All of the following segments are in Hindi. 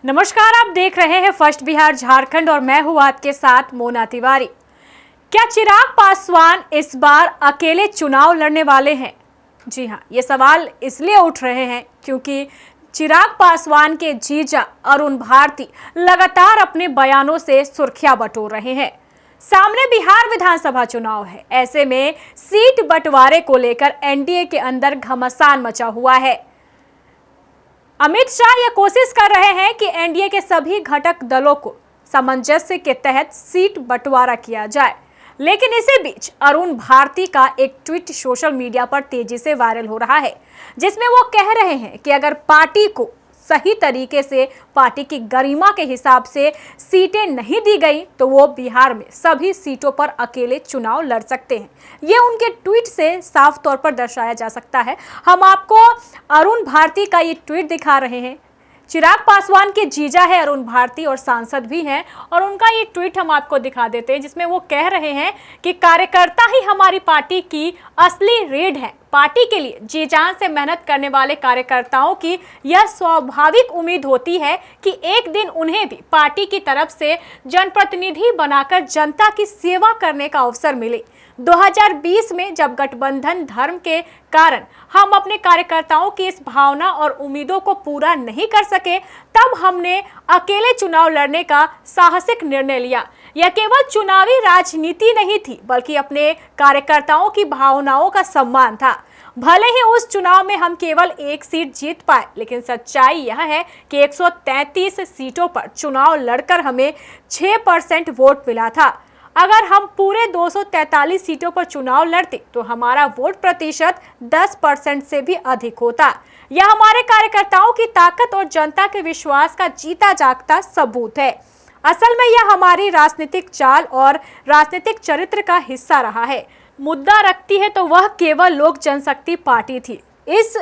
नमस्कार, आप देख रहे हैं फर्स्ट बिहार झारखंड और मैं हूं आपके साथ मोना तिवारी। क्या चिराग पासवान इस बार अकेले चुनाव लड़ने वाले हैं? जी हां, ये सवाल इसलिए उठ रहे हैं क्योंकि चिराग पासवान के जीजा अरुण भारती लगातार अपने बयानों से सुर्खियां बटोर रहे हैं। सामने बिहार विधानसभा चुनाव है, ऐसे में सीट बंटवारे को लेकर एनडीए के अंदर घमासान मचा हुआ है। अमित शाह यह कोशिश कर रहे हैं कि एनडीए के सभी घटक दलों को सामंजस्य के तहत सीट बंटवारा किया जाए, लेकिन इसी बीच अरुण भारती का एक ट्वीट सोशल मीडिया पर तेजी से वायरल हो रहा है, जिसमें वो कह रहे हैं कि अगर पार्टी को सही तरीके से पार्टी की गरिमा के हिसाब से सीटें नहीं दी गई तो वो बिहार में सभी सीटों पर अकेले चुनाव लड़ सकते हैं। ये उनके ट्वीट से साफ तौर पर दर्शाया जा सकता है। हम आपको अरुण भारती का ये ट्वीट दिखा रहे हैं। चिराग पासवान के जीजा है अरुण भारती और सांसद भी हैं, और उनका ये ट्वीट हम आपको दिखा देते हैं, जिसमें वो कह रहे हैं कि कार्यकर्ता ही हमारी पार्टी की असली रीढ़ है। पार्टी के लिए जी जान से मेहनत करने वाले कार्यकर्ताओं की यह स्वाभाविक उम्मीद होती है कि एक दिन उन्हें भी पार्टी की तरफ से जनप्रतिनिधि बनाकर जनता की सेवा करने का अवसर मिले। 2020 में जब गठबंधन धर्म के कारण हम अपने कार्यकर्ताओं की इस भावना और उम्मीदों को पूरा नहीं कर सके, तब हमने अकेले चुनाव लड़ने का साहसिक निर्णय लिया। यह केवल चुनावी राजनीति नहीं थी, बल्कि अपने कार्यकर्ताओं की भावनाओं का सम्मान था। भले ही उस चुनाव में हम केवल एक सीट जीत पाए, लेकिन सच्चाई यह है कि 133 सीटों पर चुनाव लड़कर हमें 6% वोट मिला था। अगर हम पूरे 243 सीटों पर चुनाव लड़ते तो हमारा वोट प्रतिशत 10% से भी अधिक होता। यह हमारे कार्यकर्ताओं की ताकत और जनता के विश्वास का जीता जागता सबूत है। असल में यह हमारी राजनीतिक चाल और राजनीतिक चरित्र का हिस्सा रहा है। मुद्दा रखती है तो वह केवल लोक जनशक्ति पार्टी थी। इस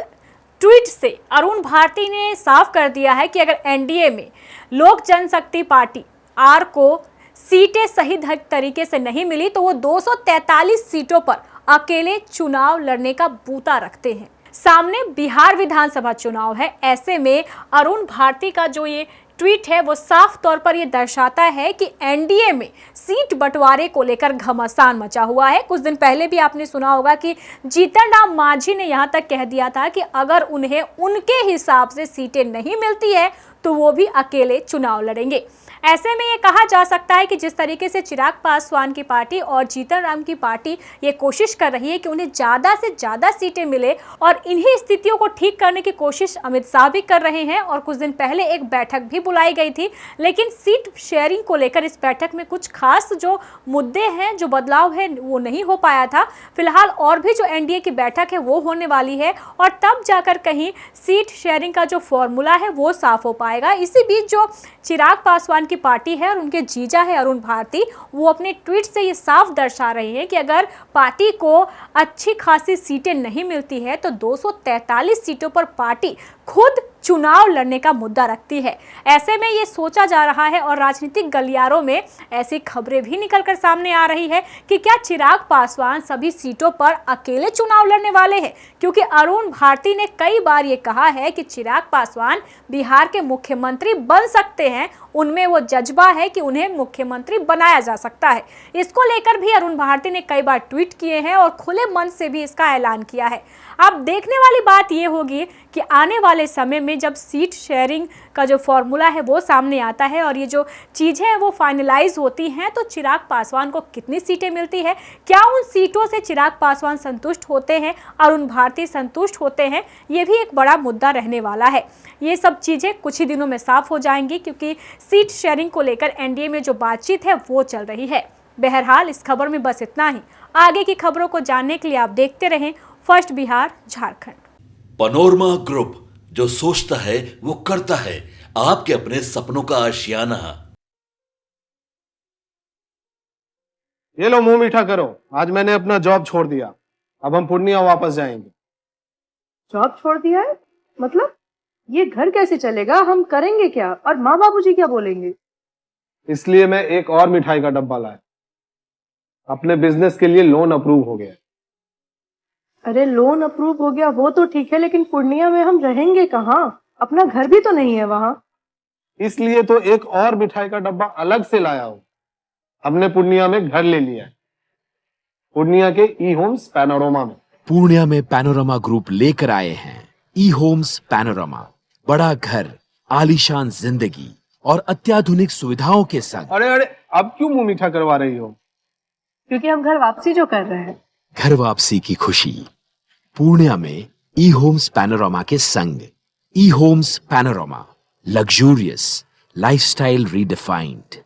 ट्वीट से अरुण भारती ने साफ कर दिया है कि अगर एनडीए में लोक जनशक्ति पार्टी आर को सीटें सही तरीके से नहीं मिली तो वो 243 सीटों पर अकेले चुनाव लड़ने का बूता रखते हैं। सामने बिहार विधानसभा चुनाव है, ऐसे में अरुण भारती का जो ये ट्वीट है वो साफ तौर पर ये दर्शाता है कि एनडीए में सीट बंटवारे को लेकर घमासान मचा हुआ है। कुछ दिन पहले भी आपने सुना होगा कि जीतन राम मांझी ने यहां तक कह दिया था कि अगर उन्हें उनके हिसाब से सीटें नहीं मिलती है तो वो भी अकेले चुनाव लड़ेंगे। ऐसे में ये कहा जा सकता है कि जिस तरीके से चिराग पासवान की पार्टी और जीतन राम की पार्टी ये कोशिश कर रही है कि उन्हें ज़्यादा से ज़्यादा सीटें मिले, और इन्हीं स्थितियों को ठीक करने की कोशिश अमित शाह भी कर रहे हैं। और कुछ दिन पहले एक बैठक भी बुलाई गई थी, लेकिन सीट शेयरिंग को लेकर इस बैठक में कुछ खास जो मुद्दे हैं, जो बदलाव है, वो नहीं हो पाया था। फिलहाल और भी जो एनडीए की बैठक है वो होने वाली है, और तब जाकर कहीं सीट शेयरिंग का जो फॉर्मूला है वो साफ हो पाएगा। इसी बीच जो चिराग पासवान की पार्टी है और उनके जीजा है अरुण भारती, वो अपने ट्वीट से ये साफ दर्शा रहे हैं कि अगर पार्टी को अच्छी खासी सीटें नहीं मिलती है तो 243 सीटों पर पार्टी खुद चुनाव लड़ने का मुद्दा रखती है। ऐसे में ये सोचा जा रहा है और राजनीतिक गलियारों में ऐसी खबरें भी निकलकर सामने आ रही है कि क्या चिराग पासवान सभी सीटों पर अकेले चुनाव लड़ने वाले हैं, क्योंकि अरुण भारती ने कई बार ये कहा है कि चिराग पासवान बिहार के मुख्यमंत्री बन सकते हैं, उनमें वो जज्बा है कि उन्हें मुख्यमंत्री बनाया जा सकता है। इसको लेकर भी अरुण भारती ने कई बार ट्वीट किए हैं और खुले मन से भी इसका ऐलान किया है। अब देखने वाली बात ये होगी कि आने वाले समय में जब सीट शेयरिंग का जो फॉर्मूला है वो सामने आता है और ये जो चीज़ें हैं वो फाइनलाइज होती हैं, तो चिराग पासवान को कितनी सीटें मिलती है, क्या उन सीटों से चिराग पासवान संतुष्ट होते हैं, अरुण भारती संतुष्ट होते हैं, ये भी एक बड़ा मुद्दा रहने वाला है। ये सब चीज़ें कुछ ही दिनों में साफ हो जाएंगी, क्योंकि सीट शेयरिंग को लेकर एनडीए में जो बातचीत है वो चल रही है। बहरहाल इस खबर में बस इतना ही। आगे की खबरों को जानने के लिए आप देखते रहें first Bihar Jharkhand. Panorama group, जो सोचता है वो करता है, आपके अपने सपनों का आशियाना। ये लो मुंह मीठा करो, आज मैंने अपना जॉब छोड़ दिया, अब हम पूर्णिया वापस जाएंगे। जॉब छोड़ दिया है? मतलब ये घर कैसे चलेगा, हम करेंगे क्या, और माँ बाबूजी क्या बोलेंगे? इसलिए मैं एक और मिठाई का डब्बा लाया। अपने बिजनेस के लिए लोन अप्रूव हो गया। अरे लोन अप्रूव हो गया वो तो ठीक है, लेकिन पूर्णिया में हम रहेंगे कहाँ? अपना घर भी तो नहीं है वहाँ। इसलिए तो एक और मिठाई का डब्बा अलग से लाया हूं। हमने पूर्णिया में घर ले लिया है, पूर्णिया के ई होम्स पैनोरमा में। पूर्णिया में पैनोरमा ग्रुप लेकर आए हैं ई होम्स पैनोरमा। बड़ा घर, आलीशान जिंदगी और अत्याधुनिक सुविधाओं के संग। अरे अरे, अब क्यों मुंह मीठा करवा रही हो? क्योंकि हम घर वापसी जो कर रहे हैं। घर वापसी की खुशी पूर्णिया में ई होम्स पैनोरमा के संग। E homes panorama, luxurious lifestyle redefined.